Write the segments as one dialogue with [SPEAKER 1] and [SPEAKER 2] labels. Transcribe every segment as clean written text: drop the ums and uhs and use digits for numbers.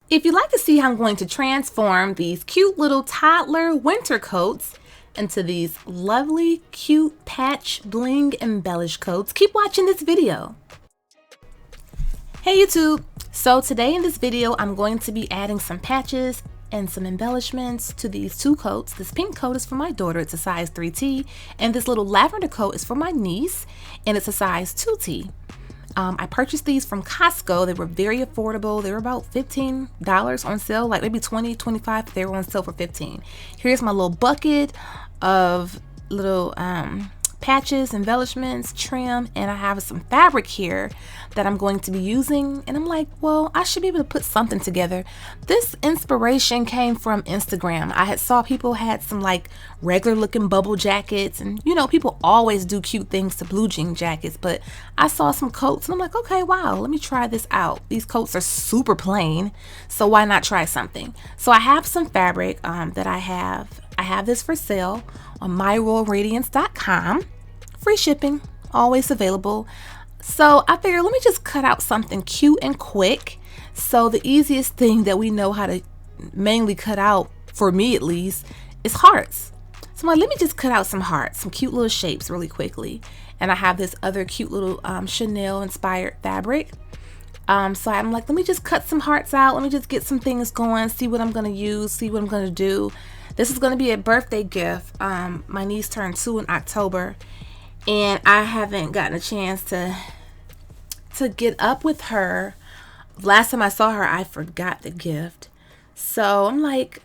[SPEAKER 1] If you'd like to see how I'm going to transform these cute little toddler winter coats into these lovely, cute patch bling embellish coats, keep watching this video. Hey YouTube! So today in this video, I'm going to be adding some patches and some embellishments to these two coats. This pink coat is for my daughter, it's a size 3T, and this little lavender coat is for my niece, and it's a size 2T. I purchased these from Costco. They were very affordable. They were about $15 on sale, like maybe 20, 25, but they were on sale for 15. Here's my little bucket of little patches, embellishments, trim, and I have some fabric here that I'm going to be using, and I'm like, well, I should be able to put something together. This inspiration came from Instagram. I had saw people had some like regular looking bubble jackets, and you know, people always do cute things to blue jean jackets, but I saw some coats and I'm like, okay, wow, let me try this out. These coats are super plain, so why not try something? So I have some fabric that I have this for sale on myroyalradiance.com. Free shipping, always available. So I figured, let me just cut out something cute and quick. So the easiest thing that we know how to mainly cut out, for me at least, is hearts. So I'm like, let me just cut out some hearts, some cute little shapes really quickly. And I have this other cute little Chanel inspired fabric. So I'm like, let me just cut some hearts out. Let me just get some things going, see what I'm going to use, see what I'm going to do. This is going to be a birthday gift. My niece turned 2 in October, and I haven't gotten a chance to get up with her. Last time I saw her, I forgot the gift. So I'm like,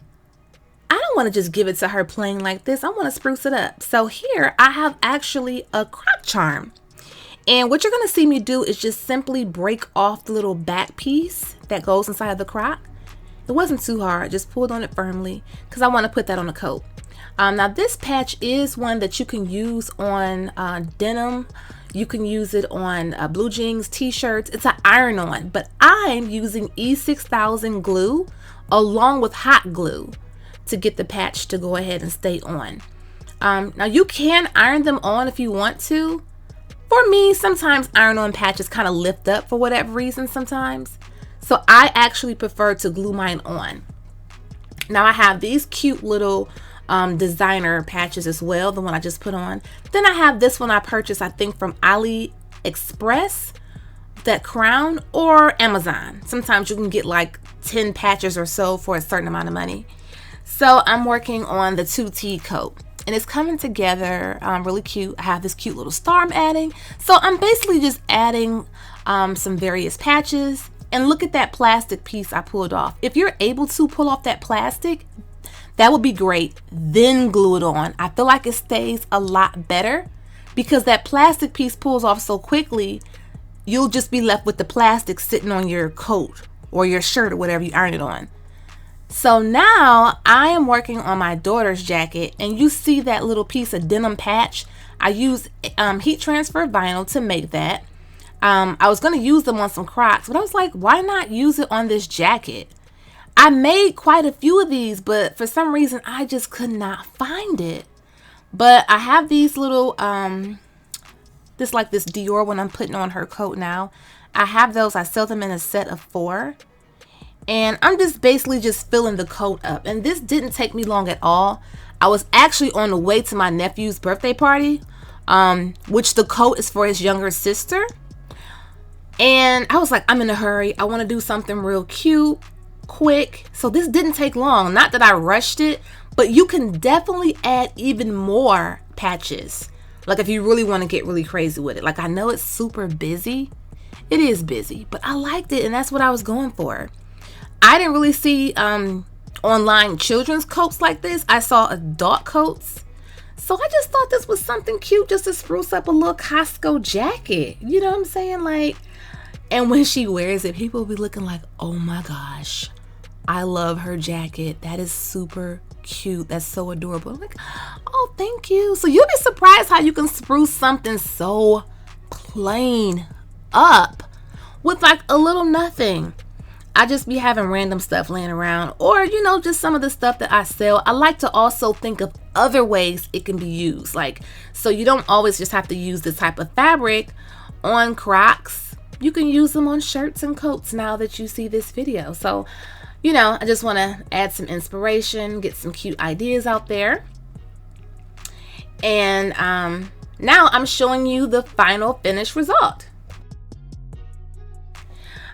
[SPEAKER 1] I don't want to just give it to her plain like this. I want to spruce it up. So here I have actually a CROC charm. And what you're going to see me do is just simply break off the little back piece that goes inside of the CROC. It wasn't too hard, just pulled on it firmly because I want to put that on a coat. Now this patch is one that you can use on denim. You can use it on blue jeans, t-shirts. It's an iron-on, but I'm using E6000 glue along with hot glue to get the patch to go ahead and stay on. Now you can iron them on if you want to. For me, sometimes iron-on patches kind of lift up for whatever reason sometimes. So I actually prefer to glue mine on. Now I have these cute little designer patches as well, the one I just put on. Then I have this one I purchased, I think from AliExpress, that crown, or Amazon. Sometimes you can get like 10 patches or so for a certain amount of money. So I'm working on the 2T coat. And it's coming together really cute. I have this cute little star I'm adding. So I'm basically just adding some various patches. And look at that plastic piece I pulled off. If you're able to pull off that plastic, that would be great. Then glue it on. I feel like it stays a lot better because that plastic piece pulls off so quickly, you'll just be left with the plastic sitting on your coat or your shirt or whatever you iron it on. So now I am working on my daughter's jacket, and you see that little piece of denim patch. I used heat transfer vinyl to make that. I was going to use them on some Crocs, but I was like, why not use it on this jacket? I made quite a few of these, but for some reason I just could not find it. But I have these little this Dior one I'm putting on her coat now. I have those. I sell them in a set of 4. And I'm just basically just filling the coat up. And this didn't take me long at all. I was actually on the way to my nephew's birthday party, which the coat is for his younger sister. And I was like, I'm in a hurry. I want to do something real cute, quick. So this didn't take long. Not that I rushed it, but you can definitely add even more patches. Like if you really want to get really crazy with it. Like I know it's super busy. It is busy, but I liked it, and that's what I was going for. I didn't really see online children's coats like this. I saw adult coats. So I just thought this was something cute just to spruce up a little Costco jacket. You know what I'm saying? Like, and when she wears it, people will be looking like, oh my gosh, I love her jacket. That is super cute. That's so adorable. I'm like, oh, thank you. So you'll be surprised how you can spruce something so plain up with like a little nothing. I just be having random stuff laying around, or you know, just some of the stuff that I sell. I like to also think of other ways it can be used, like, so you don't always just have to use this type of fabric on Crocs. You can use them on shirts and coats now that you see this video. So you know, I just want to add some inspiration, get some cute ideas out there. And now I'm showing you the final finished result.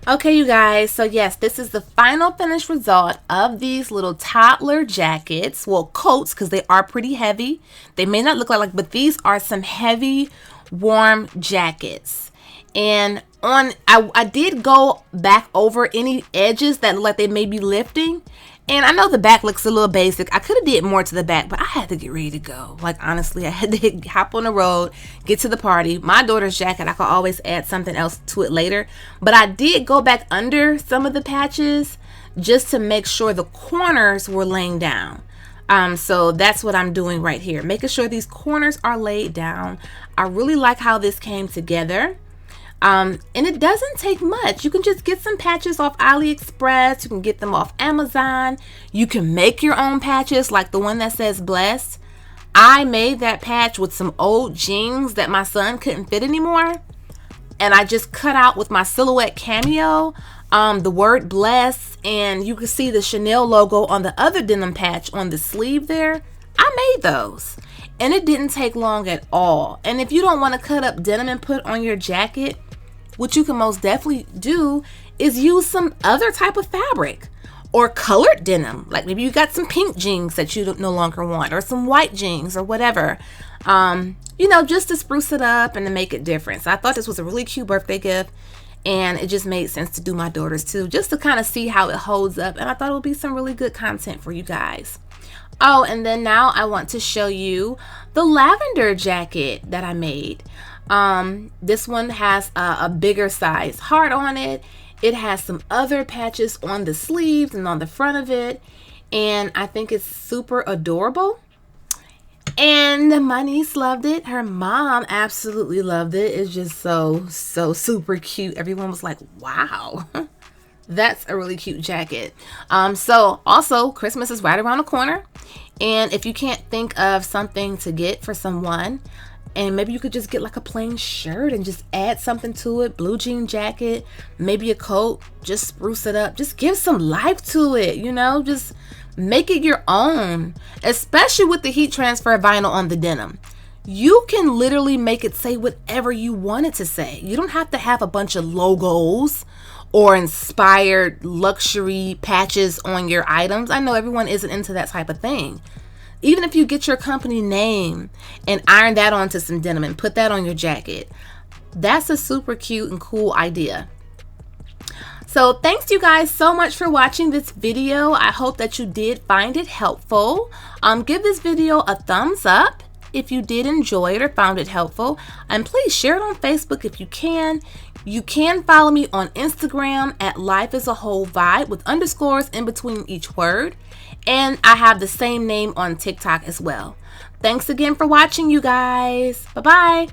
[SPEAKER 1] Okay, you guys, so yes, this is the final finished result of these little toddler jackets. Well, coats, because they are pretty heavy. They may not look like, but these are some heavy, warm jackets. And I did go back over any edges that look like they may be lifting. And I know the back looks a little basic. I could have did more to the back, but I had to get ready to go. Like, honestly, I had to hop on the road, get to the party. My daughter's jacket, I could always add something else to it later. But I did go back under some of the patches just to make sure the corners were laying down. So that's what I'm doing right here, making sure these corners are laid down. I really like how this came together. And it doesn't take much. You can just get some patches off AliExpress. You can get them off Amazon. You can make your own patches, like the one that says blessed. I made that patch with some old jeans that my son couldn't fit anymore. And I just cut out with my silhouette cameo the word bless, and you can see the Chanel logo on the other denim patch on the sleeve there. I made those. And it didn't take long at all. And if you don't want to cut up denim and put on your jacket, what you can most definitely do is use some other type of fabric or colored denim. Like maybe you got some pink jeans that you no longer want, or some white jeans or whatever. You know, just to spruce it up and to make it different. So I thought this was a really cute birthday gift, and it just made sense to do my daughter's too, just to kind of see how it holds up. And I thought it would be some really good content for you guys. Oh, and then now I want to show you the lavender jacket that I made. This one has a bigger size heart on it. It has some other patches on the sleeves and on the front of it. And I think it's super adorable. And my niece loved it. Her mom absolutely loved it. It's just so super cute. Everyone was like, wow. That's a really cute jacket. So also Christmas is right around the corner. And if you can't think of something to get for someone, and maybe you could just get like a plain shirt and just add something to it, blue jean jacket, maybe a coat, just spruce it up, just give some life to it, you know, just make it your own, especially with the heat transfer vinyl on the denim. You can literally make it say whatever you want it to say. You don't have to have a bunch of logos or inspired luxury patches on your items. I know everyone isn't into that type of thing. Even if you get your company name and iron that onto some denim and put that on your jacket, that's a super cute and cool idea. So thanks you guys so much for watching this video. I hope that you did find it helpful. Give this video a thumbs up if you did enjoy it or found it helpful, and please share it on Facebook if you can. You can follow me on Instagram at Life is a Whole Vibe with underscores in between each word. And I have the same name on TikTok as well. Thanks again for watching, you guys. Bye-bye.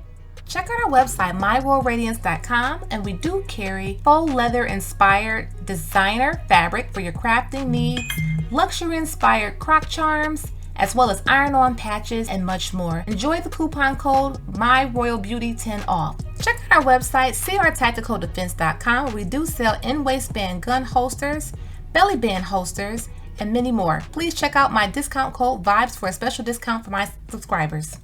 [SPEAKER 1] Check out our website, myroyalradiance.com, and we do carry faux leather inspired designer fabric for your crafting needs, luxury inspired croc charms, as well as iron-on patches and much more. Enjoy the coupon code MyRoyalBeauty10 off. Check out our website, crtacticaldefense.com, where we do sell in-waistband gun holsters, belly band holsters, and many more. Please check out my discount code VIBES for a special discount for my subscribers.